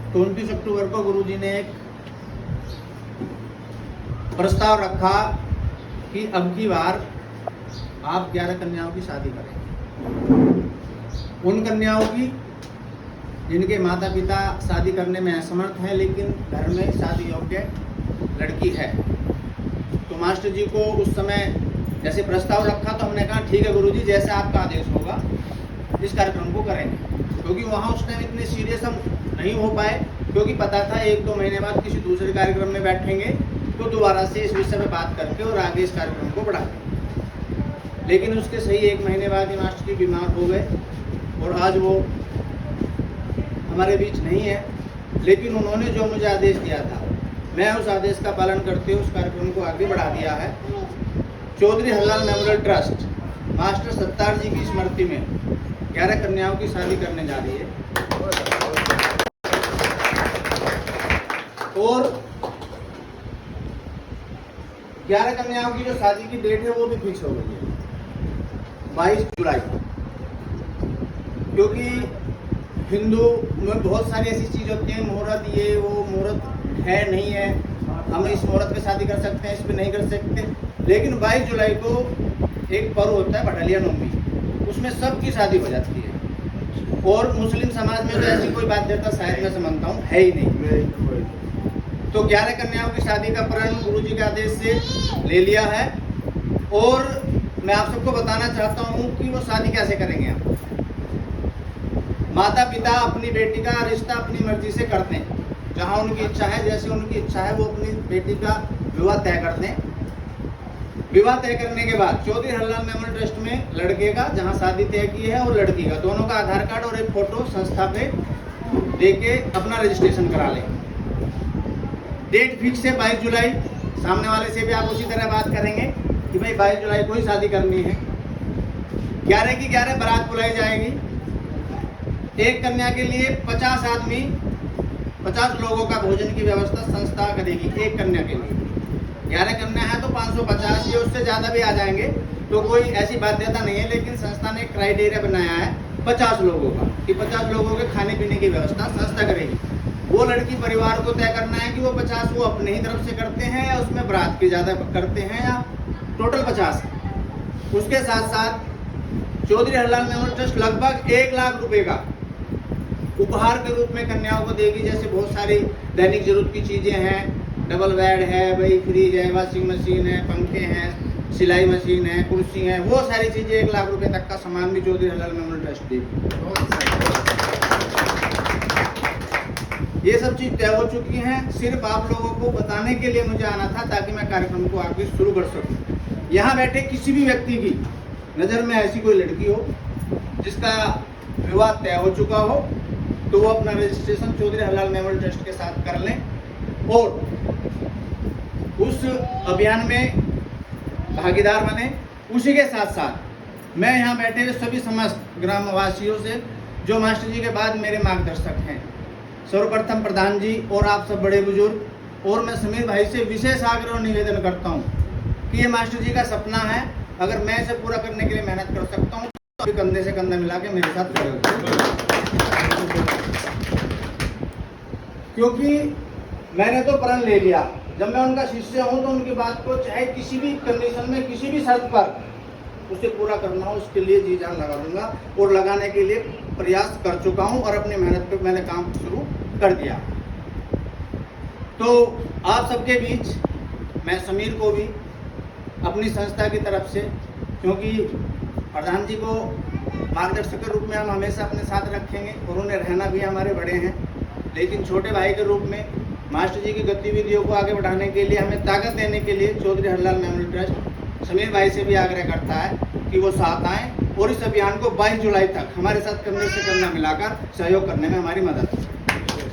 29 अक्टूबर को गुरुजी ने एक प्रस्ताव रखा कि अब की बार आप 11 कन्याओं की शादी करें। उन कन्याओं की जिनके माता पिता शादी करने में असमर्थ हैं, लेकिन घर में शादी योग्य लड़की है। तो मास्टर जी को उस समय जैसे प्रस्ताव रखा तो हमने कहा ठीक है गुरुजी, जैसा आपका आदेश होगा इस कार्यक्रम को करेंगे। क्योंकि वहाँ उस टाइम इतने सीरियस हम नहीं हो पाए, क्योंकि पता था 1-2 महीने बाद किसी दूसरे कार्यक्रम में बैठेंगे तो दोबारा से इस विषय में बात करके और आगे इस कार्यक्रम को बढ़ाएंगे। लेकिन उसके सही 1 महीने बाद ही मास्टर जी बीमार हो गए और आज वो हमारे बीच नहीं है। लेकिन उन्होंने जो मुझे आदेश दिया था, मैं उस आदेश का पालन करते हुए उस कार्यक्रम को आगे बढ़ा दिया है। Chaudhary Harilal memorial trust master Sattar ji की स्मृति में 11 कन्याओं की शादी करने जा रही है और 11 कन्याओं की जो शादी की डेट है वो भी फिक्स हो गई है 22 जुलाई। क्योंकि हिंदू में बहुत सारी ऐसी चीज़ होती है, मुहूर्त ये वो, मुहूर्त है नहीं है, हम इस मुहूर्त पे शादी कर सकते हैं, इस पे नहीं कर सकते। लेकिन 22 जुलाई को एक पर्व होता है भटलिया नवमी, उसमें सबकी शादी हो जाती है। और मुस्लिम समाज में तो ऐसी कोई बाध्यता शायद मैं समझता हूँ है ही नहीं। तो 11 कन्याओं की शादी का प्रण गुरुजी के आदेश से ले लिया है। और मैं आप सबको बताना चाहता हूँ कि वो शादी कैसे करेंगे। आप माता पिता अपनी बेटी का रिश्ता अपनी मर्जी से करते हैं, जहाँ उनकी इच्छा है, जैसे उनकी इच्छा है वो अपनी बेटी का विवाह तय करते हैं। विवाह तय करने के बाद चौधरी हरिलाल मेमोरियल ट्रस्ट में लड़के का जहाँ शादी तय की है और लड़की का दोनों का आधार कार्ड और एक फोटो संस्था पे देके अपना रजिस्ट्रेशन करा लें। डेट फिक्स है 22 जुलाई। सामने वाले से भी आप उसी तरह बात करेंगे कि भाई 22 जुलाई को ही शादी करनी है। 11 की 11 बारात बुलाई जाएगी। एक कन्या के लिए 50 आदमी 50 लोगों का भोजन की व्यवस्था संस्था करेगी। एक कन्या के लिए 11 कन्या है तो 550 या उससे ज़्यादा भी आ जाएंगे, तो कोई ऐसी बाध्यता नहीं है। लेकिन संस्था ने क्राइटेरिया बनाया है 50 लोगों का कि 50 लोगों के खाने पीने की व्यवस्था संस्था करेगी। वो लड़की परिवार को तय करना है कि वो 50 वो अपने ही तरफ से करते हैं या उसमें बारात की ज़्यादा करते हैं या टोटल 50। उसके साथ साथ चौधरी हरिलाल मेमोरियल ट्रस्ट लगभग 1 लाख रुपए का उपहार के रूप में कन्याओं को देगी। जैसे बहुत सारी दैनिक जरूरत की चीज़ें हैं, डबल बेड है, भाई फ्रिज है, वॉशिंग मशीन है, पंखे हैं, सिलाई मशीन है, कुर्सी है, वो सारी चीज़ें 1 लाख रुपए तक का सामान भी चौधरी हरिलाल मेमोरियल ट्रस्ट देगी। ये सब चीज़ तय हो चुकी हैं। सिर्फ आप लोगों को बताने के लिए मुझे आना था ताकि मैं कार्यक्रम को आगे शुरू कर सकूं। यहाँ बैठे किसी भी व्यक्ति की नज़र में ऐसी कोई लड़की हो जिसका विवाह तय हो चुका हो तो वो अपना registration Chaudhary Harilal memorial trust के साथ कर लें और उस अभियान में भागीदार बने। उसी के साथ साथ मैं यहाँ बैठे हुए सभी समस्त ग्रामवासियों से जो मास्टर जी के बाद मेरे मार्गदर्शक हैं, सर्वप्रथम प्रधान जी और आप सब बड़े बुजुर्ग, और मैं समीर भाई से विशेष आग्रह और निवेदन करता हूँ कि ये मास्टर जी का सपना है। अगर मैं इसे पूरा करने के लिए मेहनत कर सकता हूँ तो कंधे से कंधा मिला के मेरे साथ खड़े हो। क्योंकि मैंने तो प्रण ले लिया, जब मैं उनका शिष्य हूं तो उनकी बात को चाहे किसी भी कंडीशन में किसी भी शर्त पर उसे पूरा करना हो उसके लिए जी जान लगा दूंगा और लगाने के लिए प्रयास कर चुका हूं और अपनी मेहनत पे मैंने काम शुरू कर दिया। तो आप सबके बीच मैं समीर को भी अपनी संस्था की तरफ से, क्योंकि प्रधान जी को मार्गदर्शक के रूप में हम हमेशा अपने साथ रखेंगे और उन्हें रहना भी हमारे बड़े हैं, लेकिन छोटे भाई के रूप में मास्टर जी की गतिविधियों को आगे बढ़ाने के लिए हमें ताकत देने के लिए चौधरी हरिलाल मेमोरियल ट्रस्ट समीर भाई से भी आग्रह करता है कि वो साथ आएँ और इस अभियान को 22 जुलाई तक हमारे साथ कंधे से कंधा मिलाकर सहयोग करने में हमारी मदद